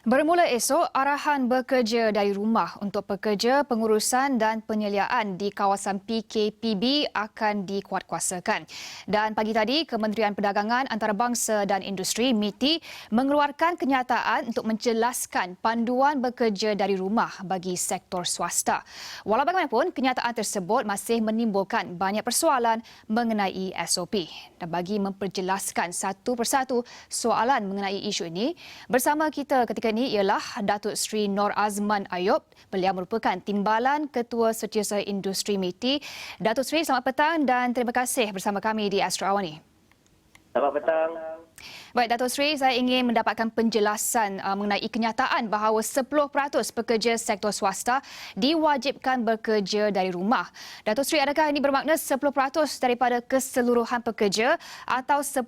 Bermula esok, arahan bekerja dari rumah untuk pekerja pengurusan dan penyeliaan di kawasan PKPB akan dikuatkuasakan. Dan pagi tadi, Kementerian Perdagangan Antarabangsa dan Industri MITI mengeluarkan kenyataan untuk menjelaskan panduan bekerja dari rumah bagi sektor swasta. Walau bagaimanapun, kenyataan tersebut masih menimbulkan banyak persoalan mengenai SOP. Dan bagi memperjelaskan satu persatu soalan mengenai isu ini, bersama kita ketika ini ialah Datuk Seri Nor Azman Ayub. Beliau merupakan Timbalan Ketua Setiausaha Industri MITI. Datuk Seri, selamat petang dan terima kasih bersama kami di Astro Awani. Selamat petang. Baik, Datuk Seri, saya ingin mendapatkan penjelasan mengenai kenyataan bahawa 10% pekerja sektor swasta diwajibkan bekerja dari rumah. Datuk Seri, adakah ini bermakna 10% daripada keseluruhan pekerja atau 10%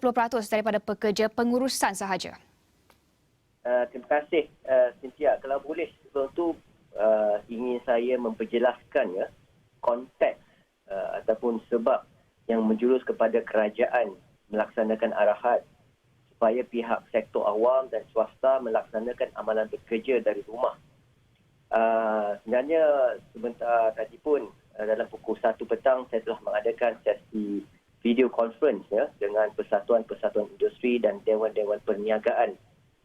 daripada pekerja pengurusan sahaja? Terima kasih Cynthia. Kalau boleh sebelum tu ingin saya memperjelaskan konteks ataupun sebab yang menjurus kepada kerajaan melaksanakan arahan supaya pihak sektor awam dan swasta melaksanakan amalan bekerja dari rumah. Sebenarnya sebentar tadi pun dalam pukul 1 petang saya telah mengadakan sesi video conference dengan persatuan-persatuan industri dan dewan-dewan perniagaan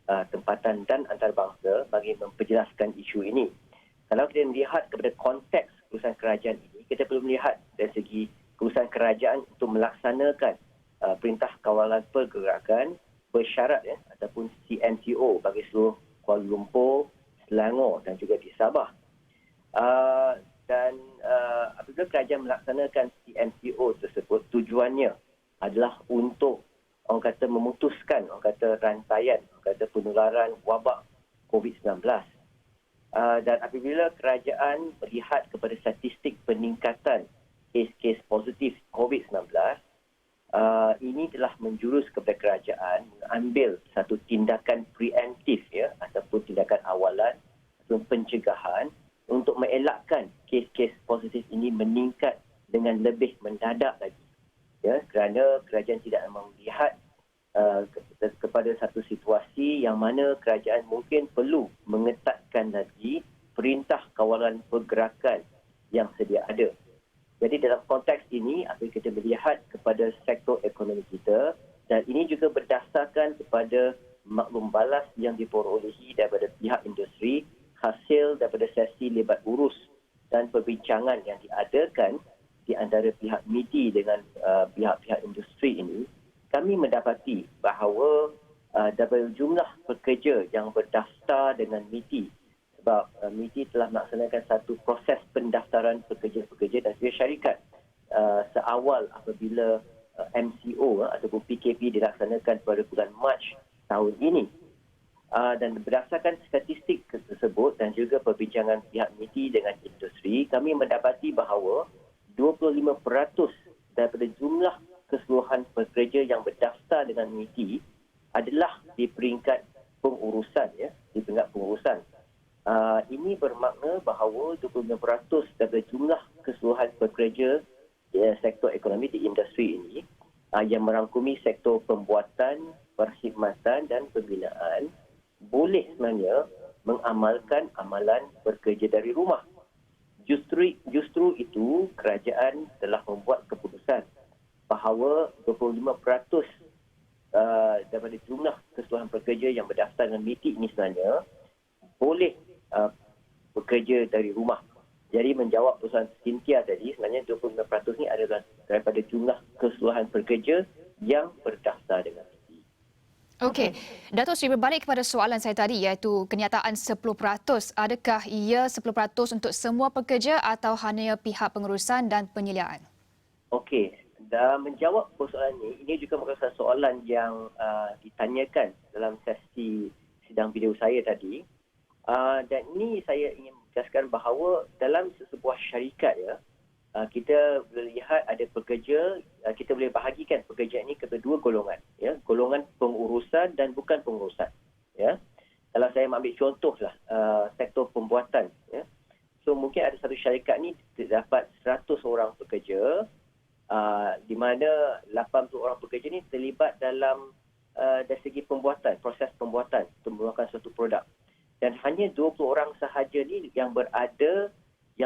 tempatan dan antarabangsa bagi memperjelaskan isu ini. Kalau kita melihat kepada konteks keputusan kerajaan ini, kita perlu melihat dari segi keputusan kerajaan untuk melaksanakan perintah kawalan pergerakan bersyarat ataupun CMCO bagi seluruh Kuala Lumpur, Selangor dan juga di Sabah. Dan apabila kerajaan melaksanakan CMCO tersebut, tujuannya adalah untuk orang kata memutuskan rantaian penularan wabak COVID-19. Dan apabila kerajaan melihat kepada statistik peningkatan kes-kes positif COVID-19, ini telah menjurus kepada kerajaan mengambil satu tindakan preemptif ataupun tindakan awalan atau pencegahan untuk mengelakkan kes-kes positif ini meningkat dengan lebih mendadak lagi. Kerana kerajaan tidak melihat kepada satu situasi yang mana kerajaan mungkin perlu mengetatkan lagi perintah kawalan pergerakan yang sedia ada. Jadi dalam konteks ini, apabila kita melihat kepada sektor ekonomi kita, dan ini juga berdasarkan kepada maklum balas yang diperolehi daripada pihak industri hasil daripada sesi lebat urus dan perbincangan yang diadakan di antara pihak MITI dengan pihak-pihak industri ini, kami mendapati bahawa daripada jumlah pekerja yang berdaftar dengan MITI, sebab MITI telah melaksanakan satu proses pendaftaran pekerja-pekerja dan juga syarikat seawal apabila MCO ataupun PKP dilaksanakan pada bulan Mac tahun ini. Dan berdasarkan statistik tersebut dan juga perbincangan pihak MITI dengan industri, kami mendapati bahawa 25% daripada jumlah keseluruhan pekerja yang berdaftar dengan MITI adalah di peringkat pengurusan, di peringkat pengurusan. Ini bermakna bahawa 25% daripada jumlah keseluruhan pekerja sektor ekonomi di industri ini yang merangkumi sektor pembuatan, perkhidmatan dan pembinaan boleh sebenarnya mengamalkan amalan bekerja dari rumah. Justru itu kerajaan telah membuat keputusan bahawa 25% daripada jumlah keseluruhan pekerja yang berdaftar dengan MITI ini sebenarnya boleh bekerja dari rumah. Jadi menjawab persoalan Cynthia tadi, sebenarnya 25% ini adalah daripada jumlah keseluruhan pekerja yang berdaftar dengan MITI. Okey, Datuk Seri, berbalik kepada soalan saya tadi iaitu kenyataan 10%. Adakah ia 10% untuk semua pekerja atau hanya pihak pengurusan dan penyeliaan? Okey, dan menjawab persoalan ini juga merupakan soalan yang ditanyakan dalam sesi sidang video saya tadi. Dan ini saya ingin menjelaskan bahawa dalam sebuah syarikat kita boleh lihat ada pekerja, kita boleh bahagikan pekerja ini kepada dua golongan, golongan pengurusan dan bukan pengurusan. Kalau saya ambil contohlah sektor pembuatan, so mungkin ada satu syarikat ni terdapat 100 orang pekerja, di mana 80 orang pekerja ni terlibat dalam dari segi pembuatan, proses pembuatan untuk membuatkan suatu produk. dan hanya 20 orang sahaja ni yang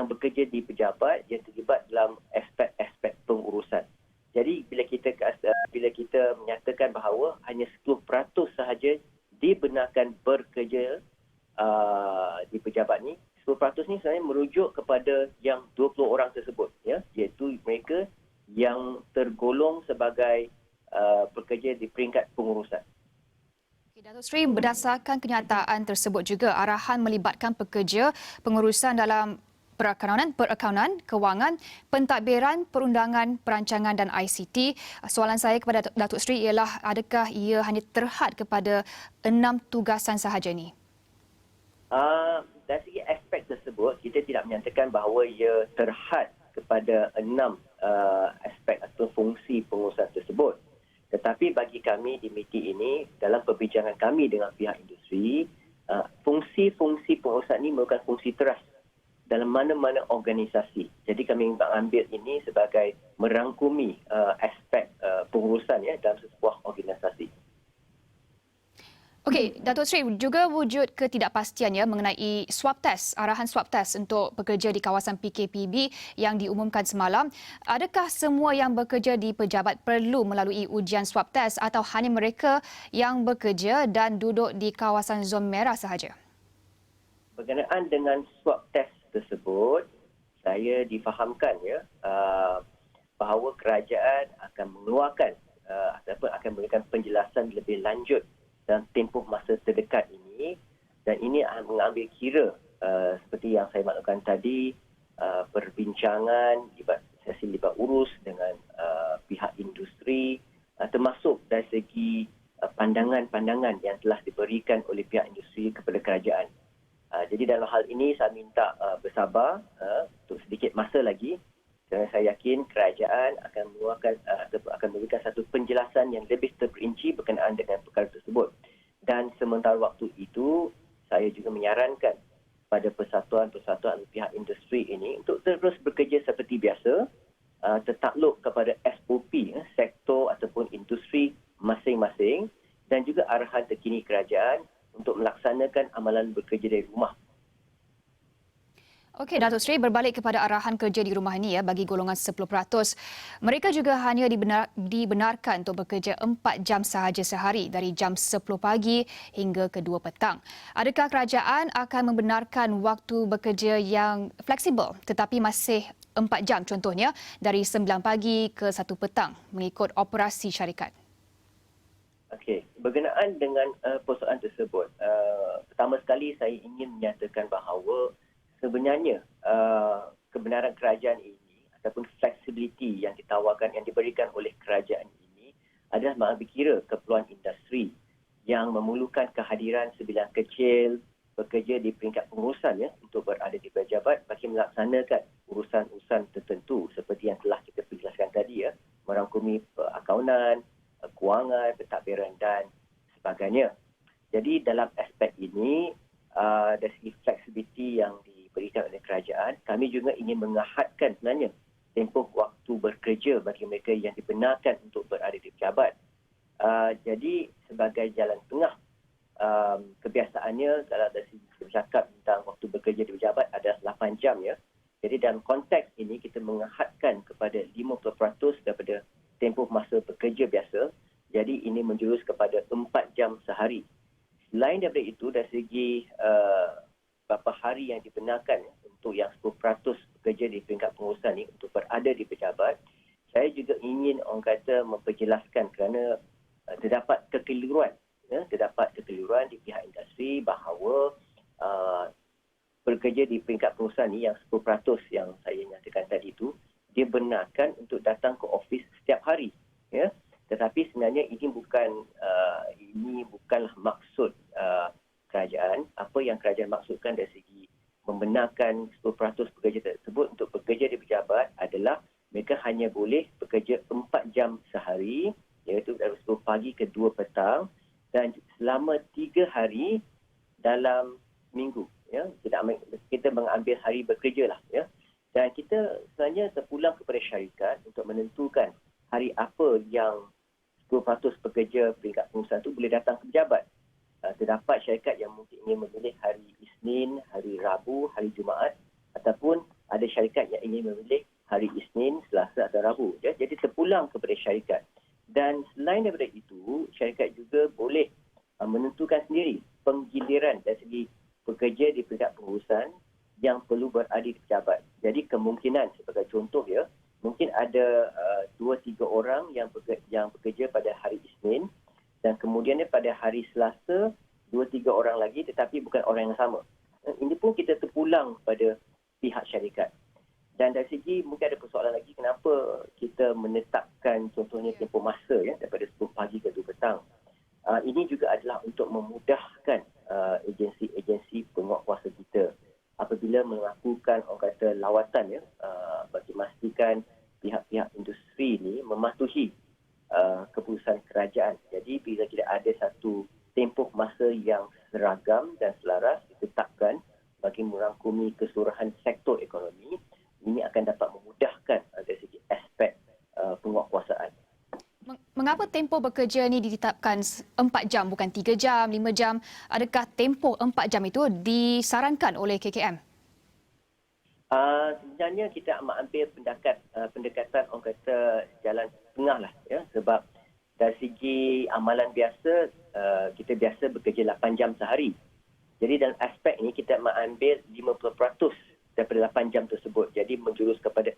bekerja di pejabat yang terlibat dalam aspek-aspek pengurusan. Jadi bila kita menyatakan bahawa hanya 10% sahaja dibenarkan bekerja di pejabat ni, 10% ni sebenarnya merujuk kepada yang 20 orang tersebut, ya, iaitu mereka yang tergolong sebagai pekerja di peringkat pengurusan. Datuk Seri, berdasarkan kenyataan tersebut juga, arahan melibatkan pekerja pengurusan dalam perakaunan, kewangan, pentadbiran, perundangan, perancangan dan ICT. Soalan saya kepada Datuk Seri ialah adakah ia hanya terhad kepada 6 tugasan sahaja ini? Dari segi aspek tersebut, kita tidak menyatakan bahawa ia terhad kepada 6 aspek atau fungsi pengurusan tersebut. Tetapi bagi kami di MITI ini, dalam perbincangan kami dengan pihak industri, fungsi-fungsi pengurusan ini merupakan fungsi teras dalam mana-mana organisasi. Jadi kami mengambil ini sebagai merangkumi aspek pengurusan, ya, dalam sebuah organisasi. Okey, Datuk Seri, juga wujud ketidakpastian, ya, mengenai swab test, arahan swab test untuk pekerja di kawasan PKPB yang diumumkan semalam. Adakah semua yang bekerja di pejabat perlu melalui ujian swab test atau hanya mereka yang bekerja dan duduk di kawasan zon merah sahaja? Berkenaan dengan swab test tersebut, saya difahamkan, ya, bahawa kerajaan akan mengeluarkan ataupun akan memberikan penjelasan lebih lanjut dalam tempoh masa terdekat ini, dan ini mengambil kira seperti yang saya maklumkan tadi, perbincangan, sesi libat urus dengan pihak industri, termasuk dari segi pandangan-pandangan yang telah diberikan oleh pihak industri kepada kerajaan. Jadi dalam hal ini saya minta bersabar untuk sedikit masa lagi, kerana saya yakin kerajaan akan mengeluarkan ataupun akan memberikan satu penjelasan yang lebih terperinci berkenaan dengan perkara tersebut. Dan sementara waktu itu, saya juga menyarankan pada persatuan-persatuan pihak industri ini untuk terus bekerja seperti biasa, tertakluk kepada SOP, sektor ataupun industri masing-masing, dan juga arahan terkini kerajaan untuk melaksanakan amalan bekerja dari rumah. Okey, Datuk Seri, berbalik kepada arahan kerja di rumah ini, ya, bagi golongan 10%. Mereka juga hanya dibenarkan untuk bekerja 4 jam sahaja sehari dari jam 10 pagi hingga ke 2 petang. Adakah kerajaan akan membenarkan waktu bekerja yang fleksibel tetapi masih 4 jam contohnya dari 9 pagi ke 1 petang mengikut operasi syarikat? Okey, berkenaan dengan persoalan tersebut, pertama sekali saya ingin menyatakan bahawa sebenarnya kebenaran kerajaan ini ataupun fleksibiliti yang ditawarkan, yang diberikan oleh kerajaan ini adalah mengambil kira keperluan industri yang memerlukan kehadiran sebilangan kecil pekerja di peringkat pengurusan, ya, untuk berada di pejabat bagi melaksanakan urusan-urusan tertentu seperti yang telah kita jelaskan tadi, ya, merangkumi akaunan, kewangan, pentadbiran dan sebagainya. Jadi dalam aspek ini, dari segi fleksibiliti yang diberikan oleh kerajaan, kami juga ingin mengahadkan sebenarnya tempoh waktu bekerja bagi mereka yang dibenarkan untuk berada di pejabat. Jadi sebagai jalan tengah, kebiasaannya kalau dari segi bercakap tentang waktu bekerja di pejabat adalah 8 jam, ya. Jadi dalam konteks ini kita mengahadkan kepada 50% daripada tempoh masa bekerja biasa. Jadi ini menjurus kepada 4 jam sehari. Selain daripada itu, dari segi berapa hari yang dibenarkan, ya, untuk yang 10% bekerja di peringkat pengurusan ini untuk berada di pejabat, saya juga ingin orang kata memperjelaskan kerana terdapat kekeliruan, ya, di pihak industri bahawa bekerja di peringkat pengurusan ini yang 10% yang saya nyatakan tadi itu dibenarkan untuk datang ke ofis setiap hari, ya. Tetapi sebenarnya ini bukanlah maksud kerajaan. Apa yang kerajaan maksudkan dari segi membenarkan 10% pekerja tersebut untuk bekerja di pejabat adalah mereka hanya boleh bekerja 4 jam sehari, iaitu dari 10 pagi ke 2 petang, dan selama 3 hari dalam minggu, ya. Kita mengambil hari bekerja lah, ya. Dan kita sebenarnya terpulang kepada syarikat untuk menentukan hari apa yang 10% pekerja peringkat pengurusan itu boleh datang ke pejabat. Terdapat syarikat yang mungkin ingin memilih hari Rabu, hari Jumaat, ataupun ada syarikat yang ingin memilih hari Isnin, Selasa atau Rabu. Ya. Jadi terpulang kepada syarikat. Dan selain daripada itu, syarikat juga boleh menentukan sendiri penggiliran dari segi pekerja di peringkat pengurusan yang perlu berada di pejabat. Jadi kemungkinan sebagai contoh ya, mungkin ada 2-3 orang yang bekerja pada hari Isnin dan kemudiannya pada hari Selasa 2-3 orang lagi tetapi bukan orang yang sama. Ini pun kita terpulang pada pihak syarikat. Dan dari segi mungkin ada persoalan lagi kenapa kita menetapkan contohnya tempoh masa ya daripada 10 pagi ke 2 petang. Ini juga adalah untuk memudahkan agensi-agensi penguatkuasa kita apabila melakukan orang kata lawatan ya bagi memastikan pihak-pihak industri ini mematuhi keputusan kerajaan. Jadi bila kita ada satu tempoh masa yang seragam dan selaras ditetapkan bagi merangkumi keseluruhan sektor ekonomi, ini akan dapat memudahkan dari segi aspek penguatkuasaan. Mengapa tempoh bekerja ni ditetapkan 4 jam bukan 3 jam, 5 jam? Adakah tempoh 4 jam itu disarankan oleh KKM? Sebenarnya kita amat ambil pendekatan orang kata jalan tengah lah ya, sebab dari segi amalan biasa kita biasa bekerja 8 jam sehari. Jadi dalam aspek ini kita amat ambil 50% daripada 8 jam tersebut. Jadi menjurus kepada